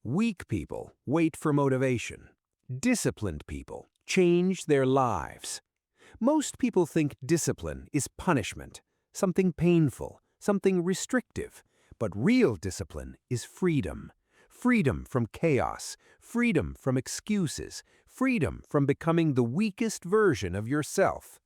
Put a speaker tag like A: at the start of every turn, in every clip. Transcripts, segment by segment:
A: Weak people wait for motivation. Disciplined people change their lives. Most people think discipline is punishment, something painful, something restrictive. But real discipline is freedom. Freedom from chaos, freedom from excuses, freedom from becoming the weakest version of yourself.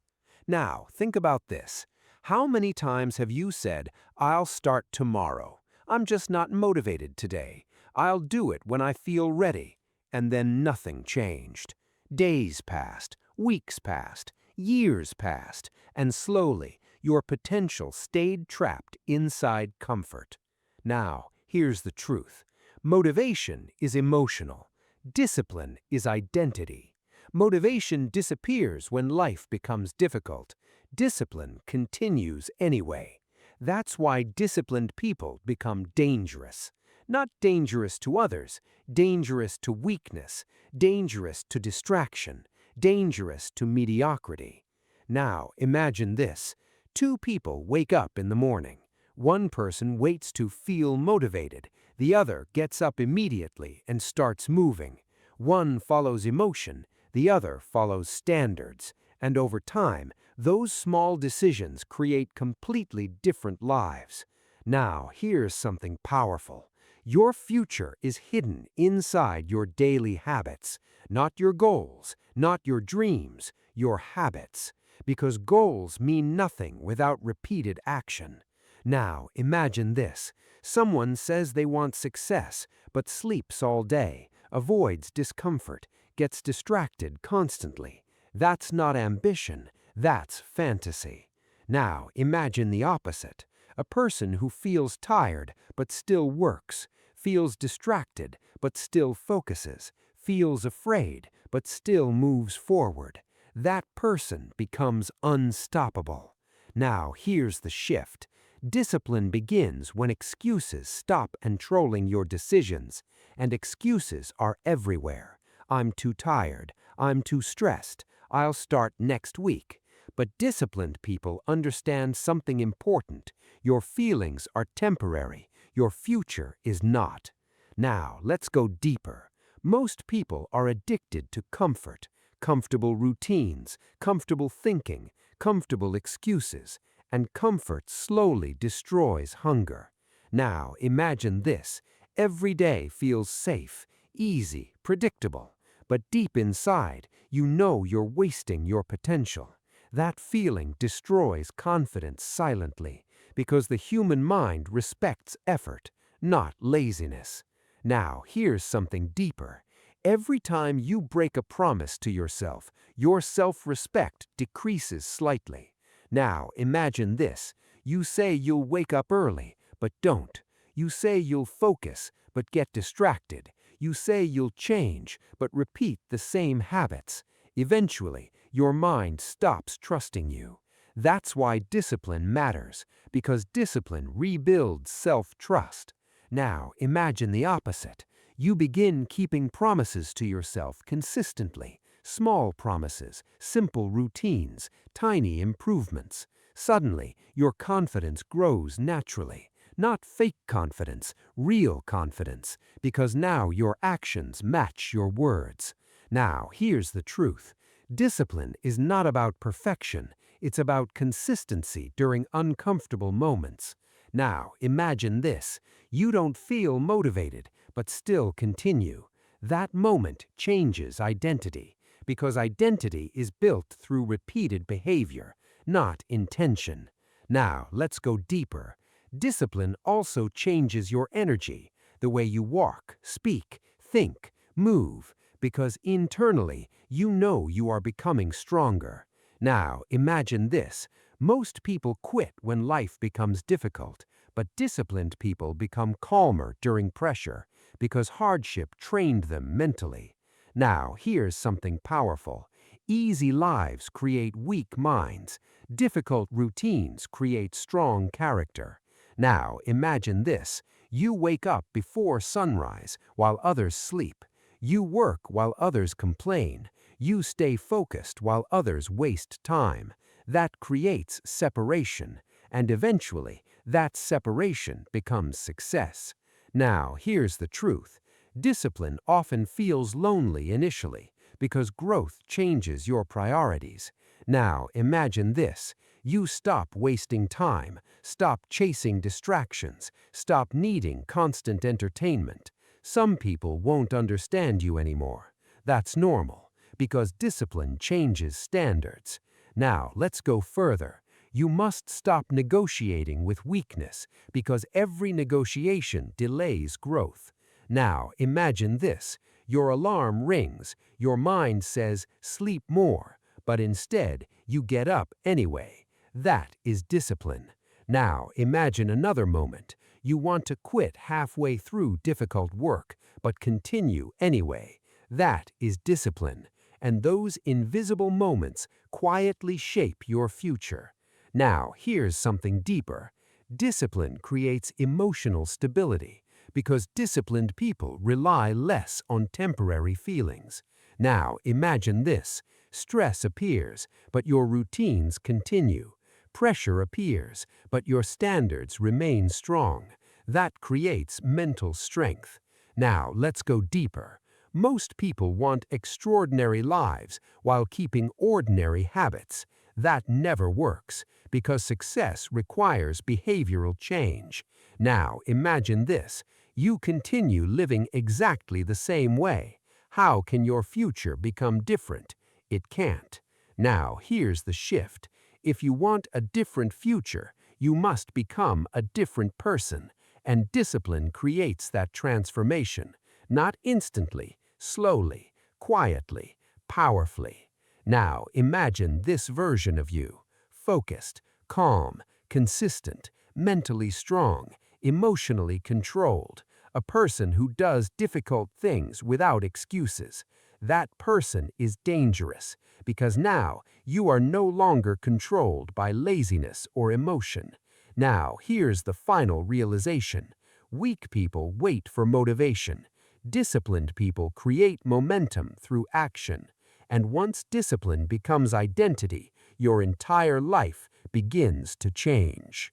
A: Now, think about this. How many times have you said, "I'll start tomorrow. I'm just not motivated today. I'll do it when I feel ready," and then nothing changed? Days passed, weeks passed, years passed, and slowly your potential stayed trapped inside comfort. Now, here's the truth. Motivation is emotional. Discipline is identity. Motivation disappears when life becomes difficult. Discipline continues anyway. That's why disciplined people become dangerous. Not dangerous to others, dangerous to weakness, dangerous to distraction, dangerous to mediocrity. Now, imagine this. Two people wake up in the morning. One person waits to feel motivated. The other gets up immediately and starts moving. One follows emotion. The other follows standards. And over time, those small decisions create completely different lives. Now, here's something powerful. Your future is hidden inside your daily habits, not your goals, not your dreams, your habits, because goals mean nothing without repeated action. Now, imagine this. Someone says they want success, but sleeps all day, avoids discomfort, gets distracted constantly. That's not ambition, that's fantasy. Now, imagine the opposite. A person who feels tired but still works, feels distracted but still focuses, feels afraid but still moves forward. That person becomes unstoppable. Now, here's the shift. Discipline begins when excuses stop controlling your decisions, and excuses are everywhere. I'm too tired, I'm too stressed, I'll start next week. But disciplined people understand something important. Your feelings are temporary. Your future is not. Now, let's go deeper. Most people are addicted to comfort, comfortable routines, comfortable thinking, comfortable excuses, and comfort slowly destroys hunger. Now, imagine this. Every day feels safe, easy, predictable. But deep inside, you know you're wasting your potential. That feeling destroys confidence silently, because the human mind respects effort, not laziness. Now, here's something deeper. Every time you break a promise to yourself, your self-respect decreases slightly. Now, imagine this. You say you'll wake up early, but don't. You say you'll focus, but get distracted. You say you'll change, but repeat the same habits. Eventually, your mind stops trusting you. That's why discipline matters, because discipline rebuilds self-trust. Now, imagine the opposite. You begin keeping promises to yourself consistently. Small promises, simple routines, tiny improvements. Suddenly, your confidence grows naturally. Not fake confidence, real confidence, because now your actions match your words. Now, here's the truth. Discipline is not about perfection, it's about consistency during uncomfortable moments. Now, imagine this. You don't feel motivated, but still continue. That moment changes identity, because identity is built through repeated behavior, not intention. Now, let's go deeper. Discipline also changes your energy, the way you walk, speak, think, move, because internally you know you are becoming stronger. Now, imagine this. Most people quit when life becomes difficult, but disciplined people become calmer during pressure, because hardship trained them mentally. Now, here's something powerful. Easy lives create weak minds. Difficult routines create strong character. Now, imagine this. You wake up before sunrise while others sleep. You work while others complain. You stay focused while others waste time. That creates separation, and eventually, that separation becomes success. Now, here's the truth. Discipline often feels lonely initially because growth changes your priorities. Now, imagine this. You stop wasting time, stop chasing distractions, stop needing constant entertainment. Some people won't understand you anymore. That's normal, because discipline changes standards. Now, let's go further. You must stop negotiating with weakness, because every negotiation delays growth. Now, imagine this. Your alarm rings, your mind says, sleep more, but instead, you get up anyway. That is discipline. Now, imagine another moment. You want to quit halfway through difficult work, but continue anyway. That is discipline. And those invisible moments quietly shape your future. Now, here's something deeper. Discipline creates emotional stability, because disciplined people rely less on temporary feelings. Now, imagine this. Stress appears, but your routines continue. Pressure appears, but your standards remain strong. That creates mental strength. Now, let's go deeper. Most people want extraordinary lives while keeping ordinary habits. That never works, because success requires behavioral change. Now, imagine this. You continue living exactly the same way. How can your future become different? It can't. Now, here's the shift. If you want a different future, you must become a different person, and discipline creates that transformation, not instantly, slowly, quietly, powerfully. Now, imagine this version of you: focused, calm, consistent, mentally strong, emotionally controlled, a person who does difficult things without excuses. That person is dangerous, because now you are no longer controlled by laziness or emotion. Now, here's the final realization. Weak people wait for motivation. Disciplined people create momentum through action. And once discipline becomes identity, your entire life begins to change.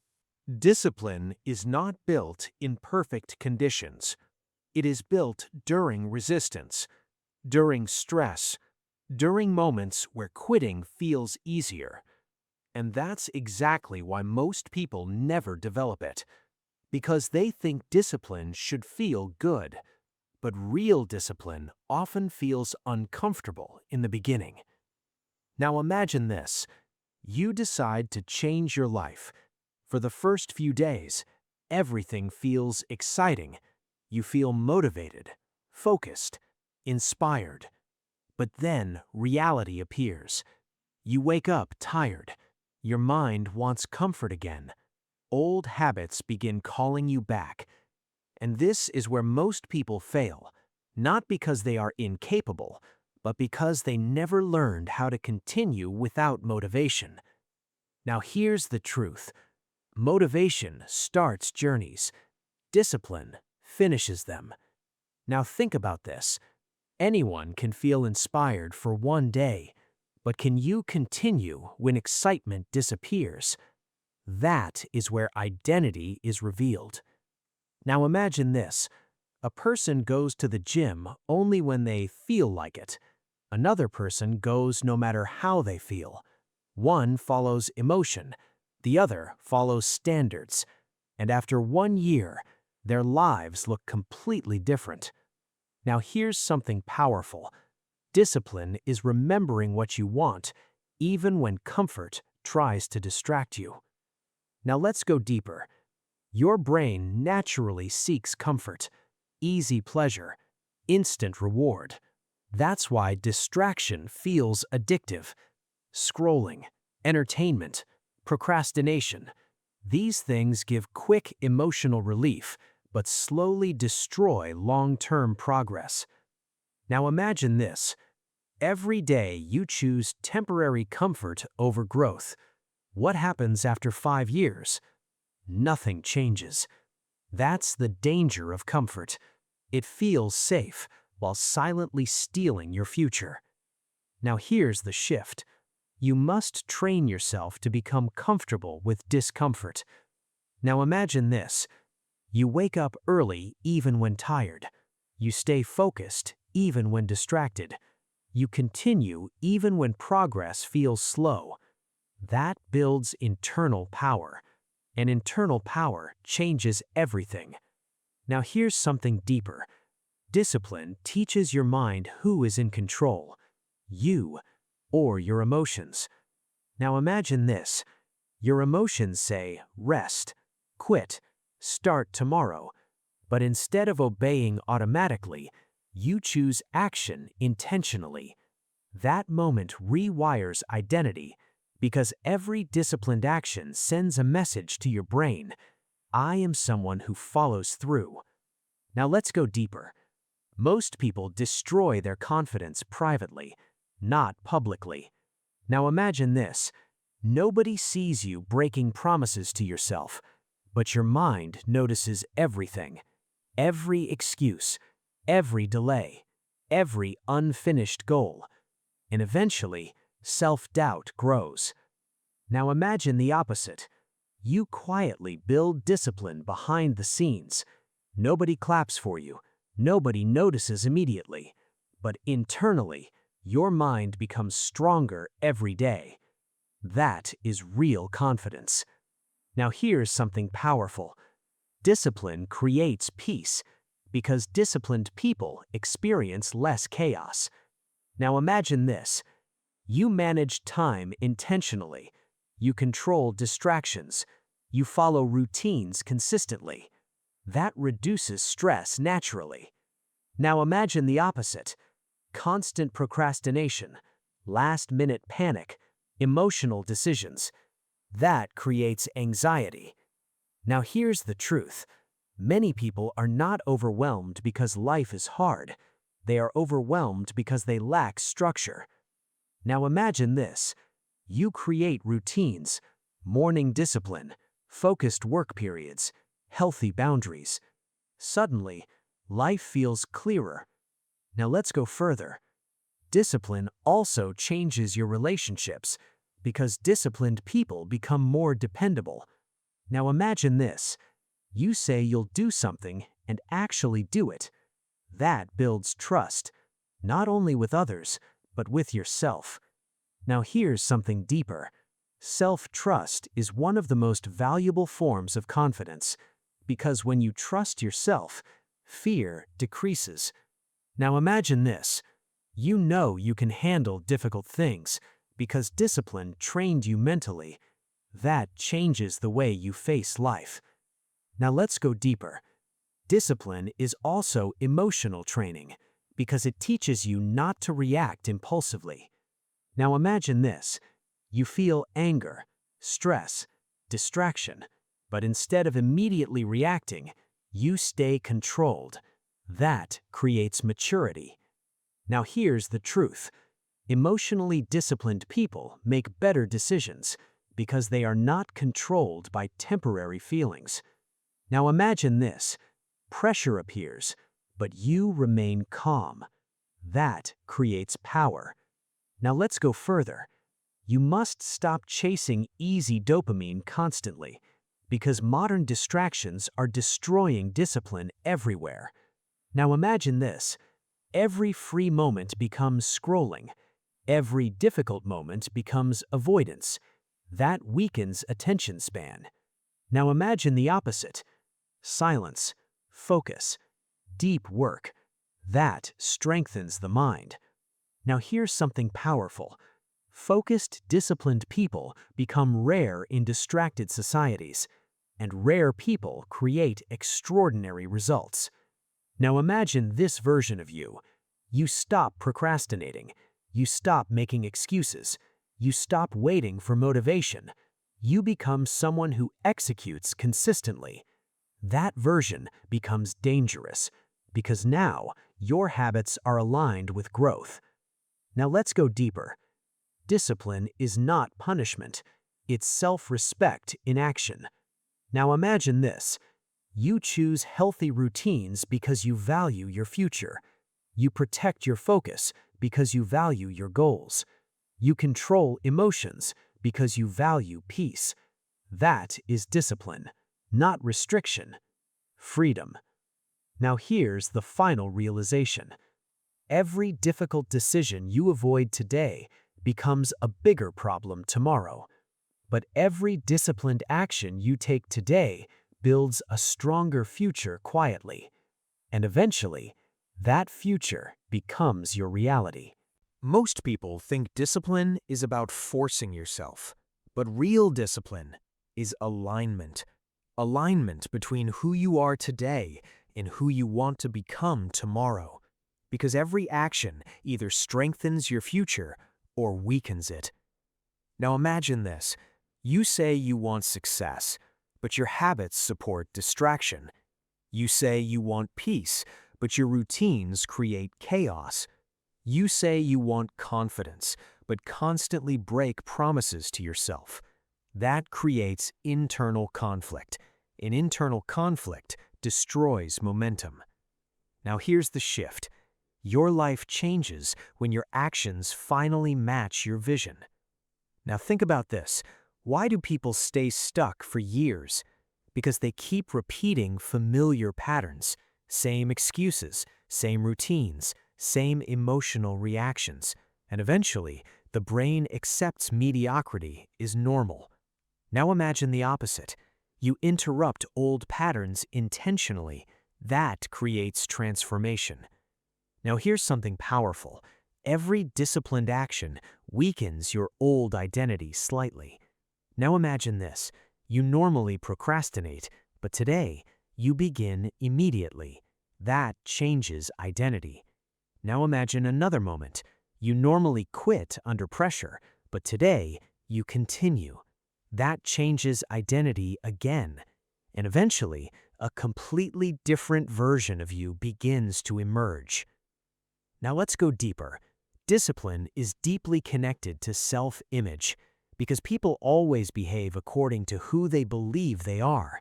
B: Discipline is not built in perfect conditions. It is built during resistance, during stress, during moments where quitting feels easier. And that's exactly why most people never develop it, because they think discipline should feel good. But real discipline often feels uncomfortable in the beginning. Now imagine this. You decide to change your life. For the first few days, everything feels exciting. You feel motivated, focused, inspired. But then reality appears. You wake up tired. Your mind wants comfort again. Old habits begin calling you back. And this is where most people fail, not because they are incapable, but because they never learned how to continue without motivation. Now here's the truth. Motivation starts journeys. Discipline finishes them. Now think about this. Anyone can feel inspired for one day, but can you continue when excitement disappears? That is where identity is revealed. Now imagine this. A person goes to the gym only when they feel like it. Another person goes no matter how they feel. One follows emotion, the other follows standards. And after 1 year, their lives look completely different. Now here's something powerful. Discipline is remembering what you want, even when comfort tries to distract you. Now let's go deeper. Your brain naturally seeks comfort, easy pleasure, instant reward. That's why distraction feels addictive. Scrolling, entertainment, procrastination. These things give quick emotional relief, but slowly destroy long-term progress. Now imagine this. Every day you choose temporary comfort over growth. What happens after 5 years? Nothing changes. That's the danger of comfort. It feels safe while silently stealing your future. Now here's the shift. You must train yourself to become comfortable with discomfort. Now imagine this. You wake up early even when tired. You stay focused even when distracted. You continue even when progress feels slow. That builds internal power, and internal power changes everything. Now here's something deeper. Discipline teaches your mind who is in control, you or your emotions. Now imagine this. Your emotions say rest, quit, start tomorrow. But instead of obeying automatically, you choose action intentionally. That moment rewires identity because every disciplined action sends a message to your brain. I am someone who follows through. Now let's go deeper. Most people destroy their confidence privately, not publicly. Now imagine this. Nobody sees you breaking promises to yourself, but your mind notices everything. Every excuse, every delay, every unfinished goal. And eventually, self-doubt grows. Now imagine the opposite. You quietly build discipline behind the scenes. Nobody claps for you. Nobody notices immediately. But internally, your mind becomes stronger every day. That is real confidence. Now here's something powerful. Discipline creates peace because disciplined people experience less chaos. Now imagine this. You manage time intentionally. You control distractions. You follow routines consistently. That reduces stress naturally. Now imagine the opposite. Constant procrastination, last-minute panic, emotional decisions. That creates anxiety. Now here's the truth. Many people are not overwhelmed because life is hard. They are overwhelmed because they lack structure. Now imagine this. You create routines, morning discipline, focused work periods, healthy boundaries. Suddenly, life feels clearer. Now let's go further. Discipline also changes your relationships because disciplined people become more dependable. Now imagine this. You say you'll do something and actually do it. That builds trust, not only with others, but with yourself. Now here's something deeper. Self-trust is one of the most valuable forms of confidence, because when you trust yourself, fear decreases. Now imagine this. You know you can handle difficult things because discipline trained you mentally. That changes the way you face life. Now let's go deeper. Discipline is also emotional training because it teaches you not to react impulsively. Now imagine this. You feel anger, stress, distraction, but instead of immediately reacting, you stay controlled. That creates maturity. Now here's the truth. Emotionally disciplined people make better decisions because they are not controlled by temporary feelings. Now imagine this. Pressure appears, but you remain calm. That creates power. Now let's go further. You must stop chasing easy dopamine constantly because modern distractions are destroying discipline everywhere. Now imagine this. Every free moment becomes scrolling. Every difficult moment becomes avoidance. That weakens attention span. Now imagine the opposite. Silence, focus, deep work. That strengthens the mind. Now here's something powerful. Focused, disciplined people become rare in distracted societies, and rare people create extraordinary results. Now imagine this version of you. You stop procrastinating. You stop making excuses. You stop waiting for motivation. You become someone who executes consistently. That version becomes dangerous because now your habits are aligned with growth. Now let's go deeper. Discipline is not punishment. It's self-respect in action. Now imagine this. You choose healthy routines because you value your future. You protect your focus because you value your goals. You control emotions because you value peace. That is discipline, not restriction. Freedom. Now here's the final realization. Every difficult decision you avoid today becomes a bigger problem tomorrow. But every disciplined action you take today builds a stronger future quietly. And eventually, that future becomes your reality. Most people think discipline is about forcing yourself, but real discipline is alignment. Alignment between who you are today and who you want to become tomorrow. Because every action either strengthens your future or weakens it. Now imagine this. You say you want success, but your habits support distraction. You say you want peace, but your routines create chaos. You say you want confidence, but constantly break promises to yourself. That creates internal conflict. An internal conflict destroys momentum. Now here's the shift. Your life changes when your actions finally match your vision. Now think about this. Why do people stay stuck for years? Because they keep repeating familiar patterns, same excuses, same routines, same emotional reactions, and eventually the brain accepts mediocrity is normal. Now imagine the opposite. You interrupt old patterns intentionally. That creates transformation. Now here's something powerful. Every disciplined action weakens your old identity slightly. Now imagine this. You normally procrastinate, but today you begin immediately. That changes identity. Now imagine another moment. You normally quit under pressure, but today you continue. That changes identity again. And eventually, a completely different version of you begins to emerge. Now let's go deeper. Discipline is deeply connected to self-image because people always behave according to who they believe they are.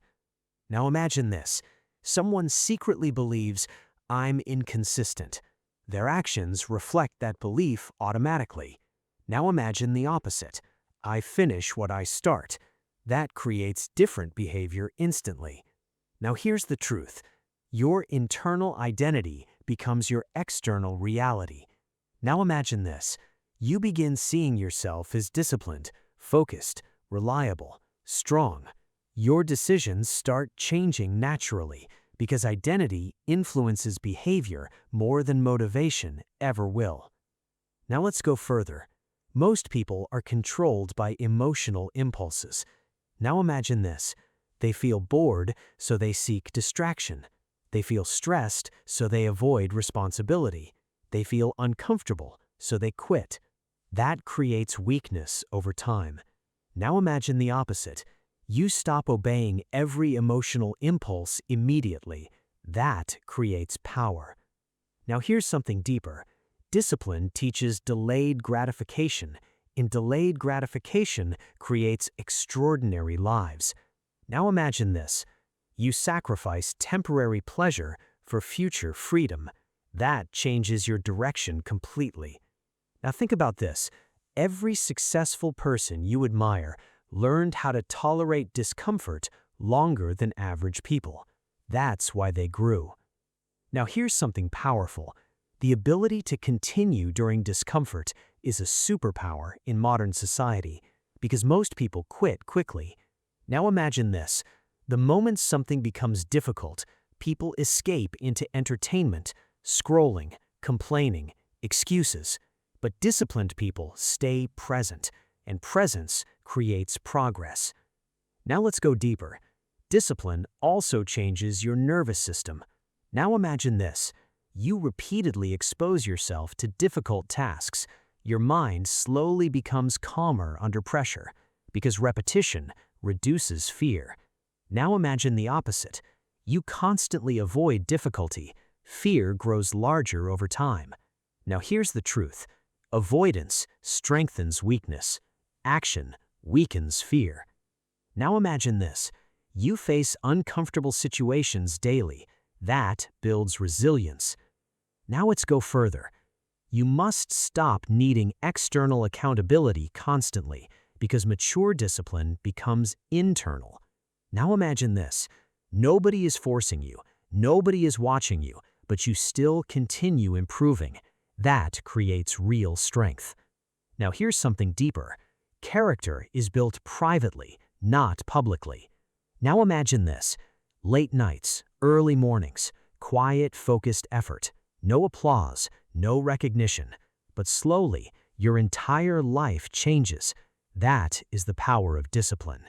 B: Now imagine this. Someone secretly believes, I'm inconsistent. Their actions reflect that belief automatically. Now imagine the opposite. I finish what I start. That creates different behavior instantly. Now here's the truth. Your internal identity becomes your external reality. Now imagine this. You begin seeing yourself as disciplined, focused, reliable, strong. Your decisions start changing naturally because identity influences behavior more than motivation ever will. Now let's go further. Most people are controlled by emotional impulses. Now imagine this. They feel bored, so they seek distraction. They feel stressed, so they avoid responsibility. They feel uncomfortable, so they quit. That creates weakness over time. Now imagine the opposite. You stop obeying every emotional impulse immediately. That creates power. Now here's something deeper. Discipline teaches delayed gratification, and delayed gratification creates extraordinary lives. Now imagine this. You sacrifice temporary pleasure for future freedom. That changes your direction completely. Now think about this. Every successful person you admire learned how to tolerate discomfort longer than average people. That's why they grew. Now here's something powerful. The ability to continue during discomfort is a superpower in modern society because most people quit quickly. Now imagine this. The moment something becomes difficult, people escape into entertainment, scrolling, complaining, excuses. But disciplined people stay present, and presence creates progress. Now let's go deeper. Discipline also changes your nervous system. Now imagine this. You repeatedly expose yourself to difficult tasks. Your mind slowly becomes calmer under pressure because repetition reduces fear. Now imagine the opposite. You constantly avoid difficulty. Fear grows larger over time. Now here's the truth. Avoidance strengthens weakness. Action weakens fear. Now imagine this. You face uncomfortable situations daily. That builds resilience. Now let's go further. You must stop needing external accountability constantly because mature discipline becomes internal. Now imagine this. Nobody is forcing you.
C: Nobody is watching you, but you still continue improving. That creates real strength. Now here's something deeper. Character is built privately, not publicly. Now imagine this. Late nights, early mornings, quiet, focused effort. No applause, no recognition. But slowly, your entire life changes. That is the power of discipline.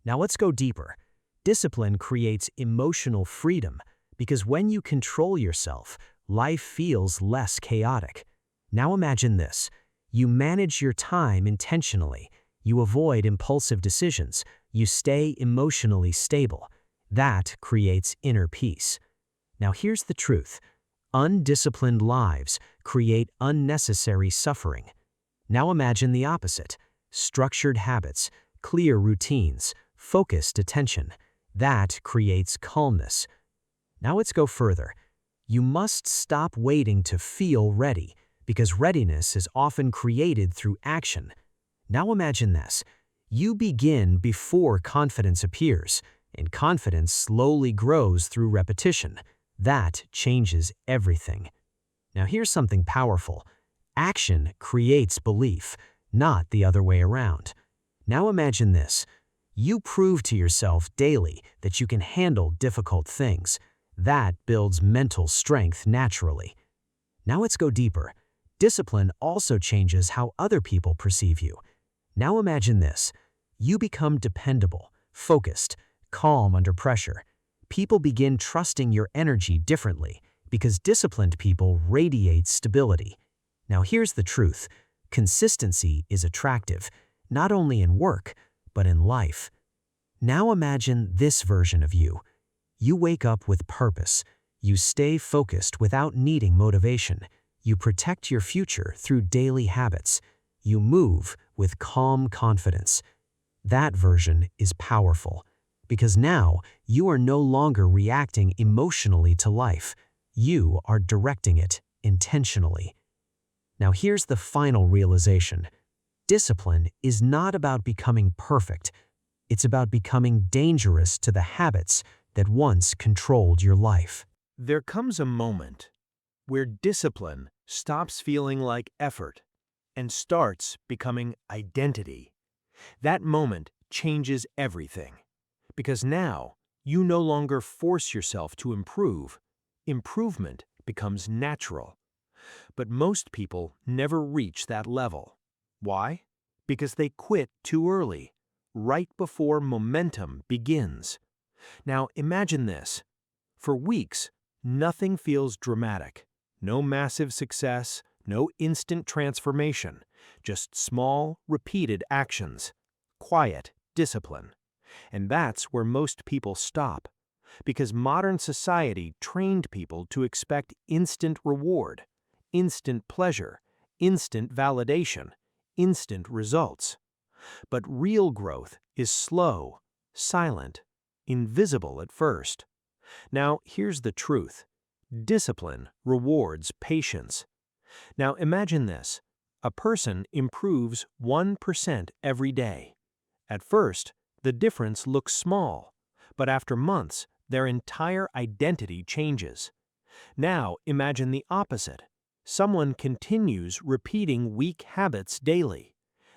C: Now let's go deeper. Discipline creates emotional freedom because when you control yourself, life feels less chaotic. Now imagine this. You manage your time intentionally. You avoid impulsive decisions. You stay emotionally stable. That creates inner peace. Now here's the truth. Undisciplined lives create unnecessary suffering. Now imagine the opposite. Structured habits, clear routines, focused attention. That creates calmness. Now let's go further. You must stop waiting to feel ready, because readiness is often created through action. Now imagine this. You begin before confidence appears, and confidence slowly grows through repetition. That changes everything. Now here's something powerful. Action creates belief, not the other way around. Now imagine this. You prove to yourself daily that you can handle difficult things. That builds mental strength naturally. Now let's go deeper. Discipline also changes how other people perceive you. Now imagine this. You become dependable, focused, calm under pressure. People begin trusting your energy differently because disciplined people radiate stability. Now here's the truth. Consistency is attractive, not only in work, but in life. Now imagine this version of you. You wake up with purpose. You stay focused without needing motivation. You protect your future through daily habits. You move with calm confidence. That version is powerful because now you are no longer reacting emotionally to life. You are directing it intentionally. Now here's the final realization. Discipline is not about becoming perfect. It's about becoming dangerous to the habits that once controlled your life.
B: There comes a moment where discipline stops feeling like effort and starts becoming identity. That moment changes everything, because now you no longer force yourself to improve. Improvement becomes natural. But most people never reach that level. Why? Because they quit too early, right before momentum begins. Now imagine this. For weeks, nothing feels dramatic. No massive success, no instant transformation, just small, repeated actions. Quiet discipline. And that's where most people stop, because modern society trained people to expect instant reward, instant pleasure, instant validation, instant results. But real growth is slow, silent, invisible at first. Now, here's the truth. Discipline rewards patience. Now, imagine this. A person improves 1% every day. At first, the difference looks small, but after months, their entire identity changes. Now, imagine the opposite. Someone continues repeating weak habits daily.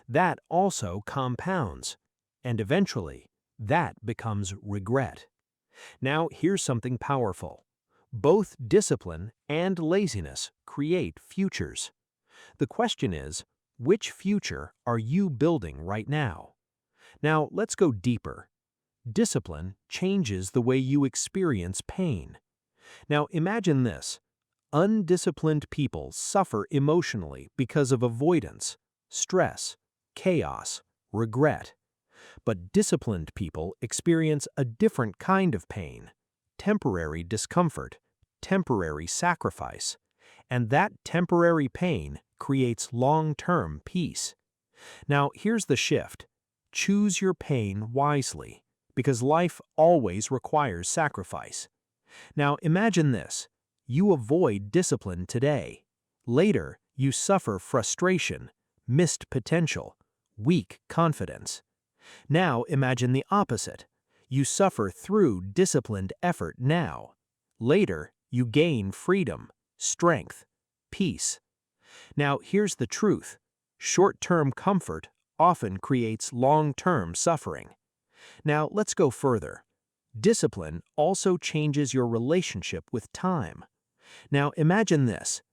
B: That also compounds, and eventually, that becomes regret. Now, here's something powerful. Both discipline and laziness create futures. The question is, which future are you building right now? Now, let's go deeper. Discipline changes the way you experience pain. Now, imagine this. Undisciplined people suffer emotionally because of avoidance, stress, chaos, regret. But disciplined people experience a different kind of pain, temporary discomfort, temporary sacrifice. And that temporary pain creates long-term peace. Now, here's the shift. Choose your pain wisely, because life always requires sacrifice. Now, imagine this. You avoid discipline today. Later, you suffer frustration, missed potential, weak confidence. Now, imagine the opposite. You suffer through disciplined effort now. Later, you gain freedom, strength, peace. Now, here's the truth. Short-term comfort often creates long-term suffering. Now, let's go further. Discipline also changes your relationship with time. Now, imagine this.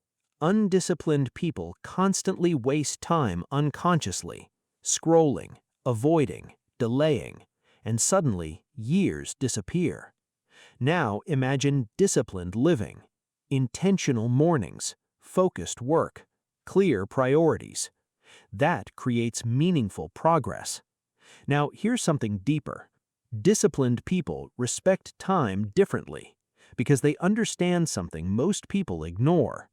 B: Undisciplined people constantly waste time unconsciously, scrolling, avoiding, delaying, and suddenly years disappear. Now imagine disciplined living, intentional mornings, focused work, clear priorities. That creates meaningful progress. Now here's something deeper. Disciplined people respect time differently because they understand something most people ignore.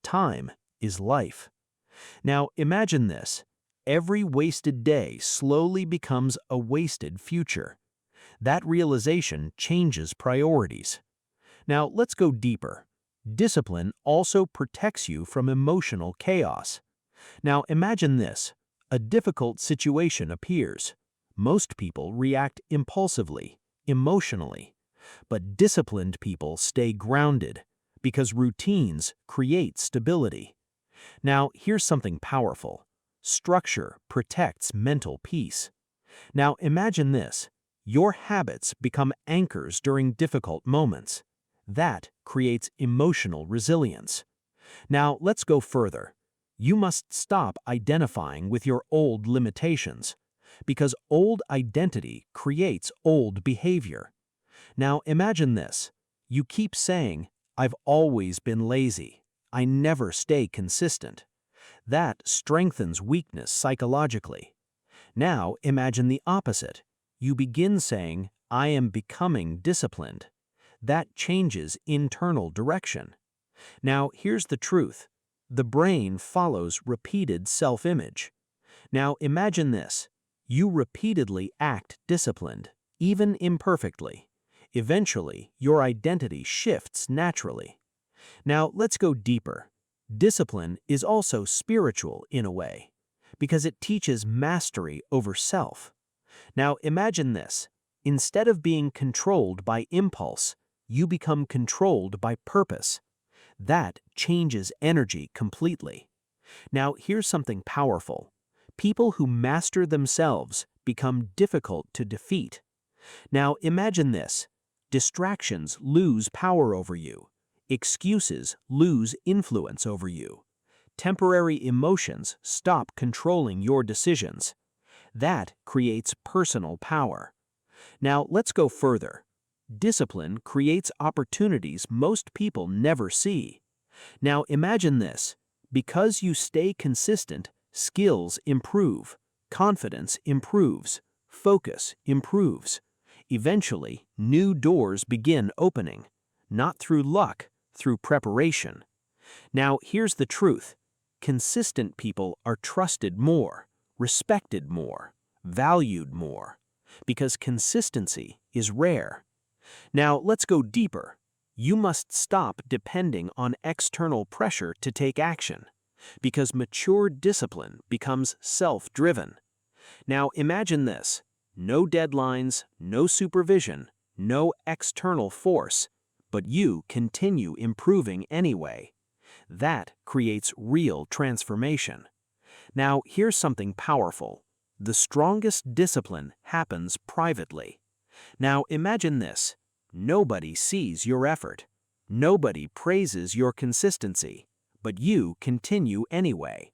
B: Time is life. Now imagine this. Every wasted day slowly becomes a wasted future. That realization changes priorities. Now let's go deeper. Discipline also protects you from emotional chaos. Now imagine this. A difficult situation appears. Most people react impulsively, emotionally. But disciplined people stay grounded because routines create stability. Now here's something powerful. Structure protects mental peace. Now imagine this. Your habits become anchors during difficult moments. That creates emotional resilience. Now let's go further. You must stop identifying with your old limitations, because old identity creates old behavior. Now imagine this. You keep saying, "I've always been lazy. I never stay consistent." That strengthens weakness psychologically. Now imagine the opposite. You begin saying, "I am becoming disciplined." That changes internal direction. Now here's the truth. The brain follows repeated self-image. Now imagine this. You repeatedly act disciplined, even imperfectly. Eventually, your identity shifts naturally. Now let's go deeper. Discipline is also spiritual in a way, because it teaches mastery over self. Now imagine this. Instead of being controlled by impulse, you become controlled by purpose. That changes energy completely. Now here's something powerful. People who master themselves become difficult to defeat. Now imagine this. Distractions lose power over you. Excuses lose influence over you. Temporary emotions stop controlling your decisions. That creates personal power. Now let's go further. Discipline creates opportunities most people never see. Now imagine this. Because you stay consistent, skills improve, confidence improves, focus improves. Eventually, new doors begin opening, not through luck, through preparation. Now here's the truth. Consistent people are trusted more, respected more, valued more, because consistency is rare. Now let's go deeper. You must stop depending on external pressure to take action, because mature discipline becomes self-driven. Now imagine this. No deadlines, no supervision, no external force, but you continue improving anyway. That creates real transformation. Now here's something powerful. The strongest discipline happens privately. Now imagine this. Nobody sees your effort. Nobody praises your consistency, but you continue anyway.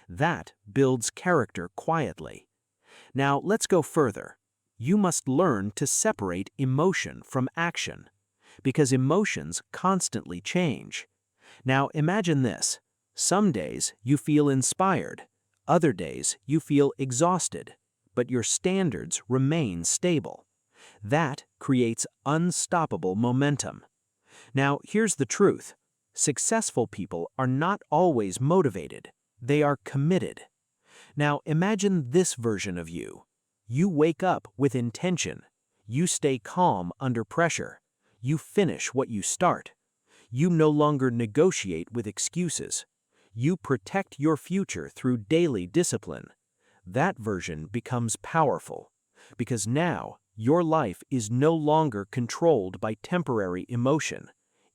B: That builds character quietly. Now let's go further. You must learn to separate emotion from action, because emotions constantly change. Now imagine this. Some days you feel inspired, other days you feel exhausted, but your standards remain stable. That creates unstoppable momentum. Now here's the truth. Successful people are not always motivated. They are committed. Now imagine this version of you. You wake up with intention. You stay calm under pressure. You finish what you start. You no longer negotiate with excuses. You protect your future through daily discipline. That version becomes powerful, because now your life is no longer controlled by temporary emotion.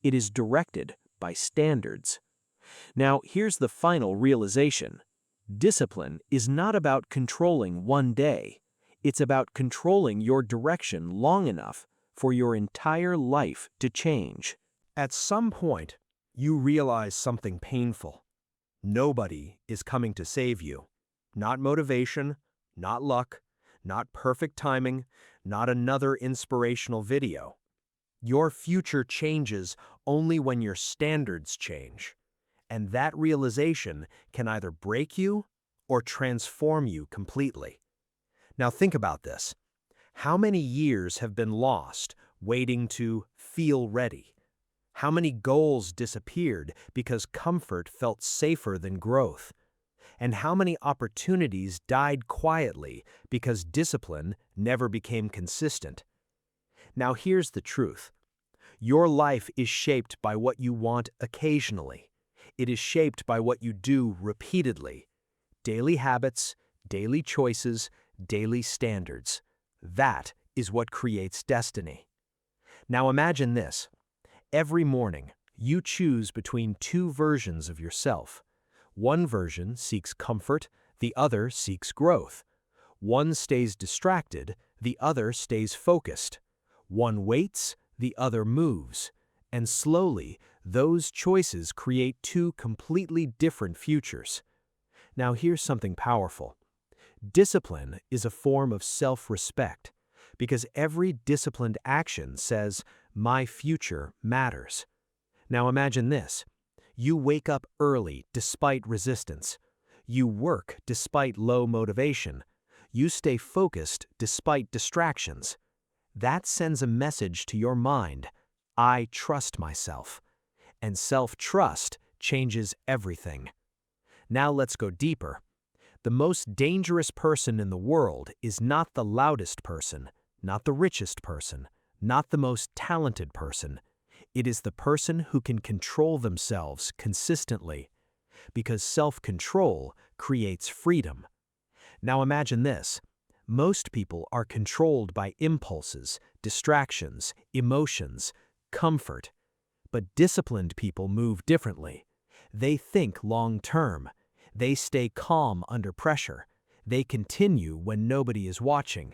B: It is directed by standards. Now, here's the final realization. Discipline is not about controlling one day. It's about controlling your direction long enough for your entire life to change.
A: At some point, you realize something painful. Nobody is coming to save you. Not motivation, not luck, not perfect timing, not another inspirational video. Your future changes only when your standards change. And that realization can either break you or transform you completely. Now think about this. How many years have been lost waiting to feel ready? How many goals disappeared because comfort felt safer than growth? And how many opportunities died quietly because discipline never became consistent? Now here's the truth. Your life is shaped by what you want occasionally. It is shaped by what you do repeatedly. Daily habits, daily choices, daily standards. That is what creates destiny. Now imagine this. Every morning, you choose between two versions of yourself. One version seeks comfort, the other seeks growth. One stays distracted, the other stays focused. One waits, the other moves. And slowly, those choices create two completely different futures. Now here's something powerful. Discipline is a form of self-respect, because every disciplined action says, "My future matters." Now imagine this. You wake up early despite resistance. You work despite low motivation. You stay focused despite distractions. That sends a message to your mind. I trust myself. And self-trust changes everything. Now let's go deeper. The most dangerous person in the world is not the loudest person, not the richest person, not the most talented person. It is the person who can control themselves consistently, because self-control creates freedom. Now imagine this. Most people are controlled by impulses, distractions, emotions, comfort. But disciplined people move differently. They think long-term. They stay calm under pressure. They continue when nobody is watching.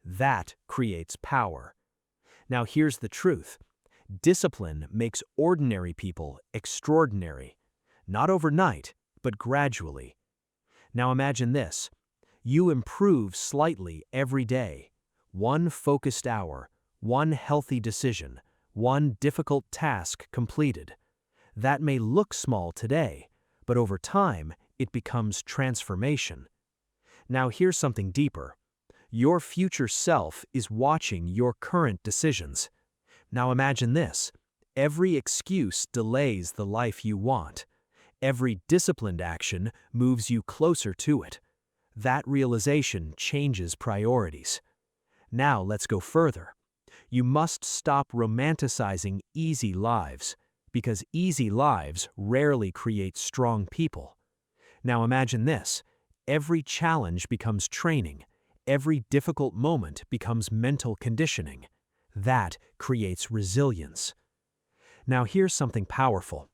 A: That creates power. Now here's the truth. Discipline makes ordinary people extraordinary. Not overnight, but gradually. Now imagine this. You improve slightly every day. One focused hour, one healthy decision, one difficult task completed. That may look small today, but over time, it becomes transformation. Now here's something deeper. Your future self is watching your current decisions. Now imagine this. Every excuse delays the life you want. Every disciplined action moves you closer to it. That realization changes priorities. Now let's go further. You must stop romanticizing easy lives, because easy lives rarely create strong people. Now imagine this. Every challenge becomes training. Every difficult moment becomes mental conditioning. That creates resilience. Now here's something powerful.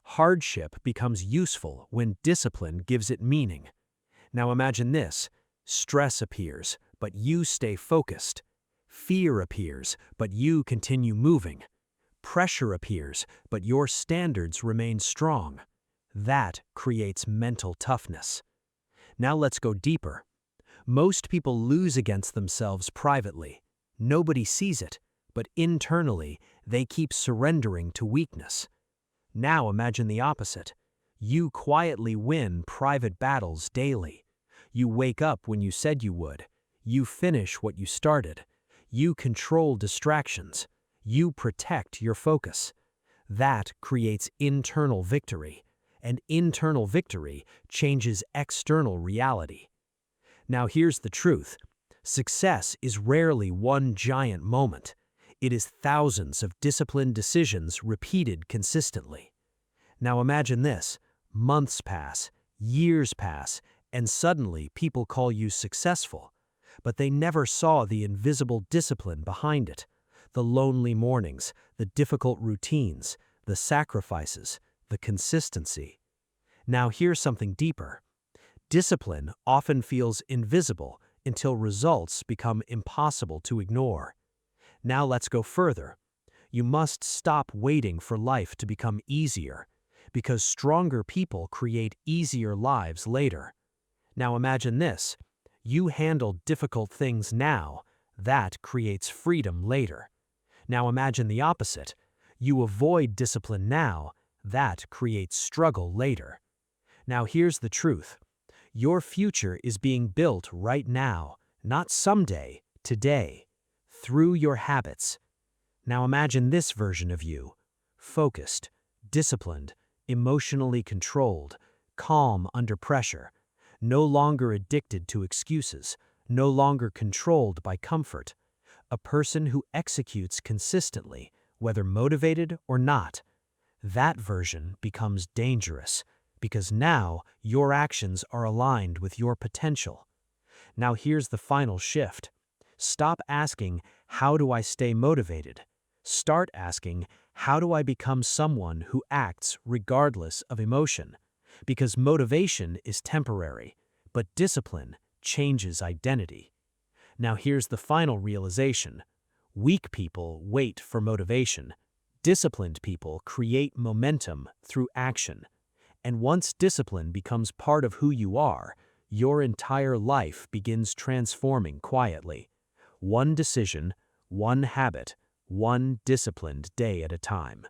A: Hardship becomes useful when discipline gives it meaning. Now imagine this. Stress appears, but you stay focused. Fear appears, but you continue moving. Pressure appears, but your standards remain strong. That creates mental toughness. Now let's go deeper. Most people lose against themselves privately. Nobody sees it, but internally, they keep surrendering to weakness. Now imagine the opposite. You quietly win private battles daily. You wake up when you said you would. You finish what you started. You control distractions. You protect your focus. That creates internal victory, and internal victory changes external reality. Now here's the truth. Success is rarely one giant moment. It is thousands of disciplined decisions repeated consistently. Now imagine this. Months pass, years pass, and suddenly people call you successful. But they never saw the invisible discipline behind it. The lonely mornings, the difficult routines,
C: the sacrifices, the consistency. Now here's something deeper. Discipline often feels invisible until results become impossible to ignore. Now let's go further. You must stop waiting for life to become easier, because stronger people create easier lives later. Now imagine this. You handle difficult things now, that creates freedom later. Now imagine the opposite. You avoid discipline now, that creates struggle later. Now here's the truth. Your future is being built right now, not someday, today, through your habits. Now imagine this version of you. Focused, disciplined, emotionally controlled, calm under pressure, no longer addicted to excuses, no longer controlled by comfort. A person who executes consistently, whether motivated or not. That version becomes dangerous, because now your actions are aligned with your potential. Now here's the final shift. Stop asking, how do I stay motivated? Start asking, how do I become someone who acts regardless of emotion? Because motivation is temporary, but discipline changes identity. Now here's the final realization. Weak people wait for motivation. Disciplined people create momentum through action. And once discipline becomes part of who you are, your entire life begins transforming quietly. One decision, one habit, one disciplined day at a time.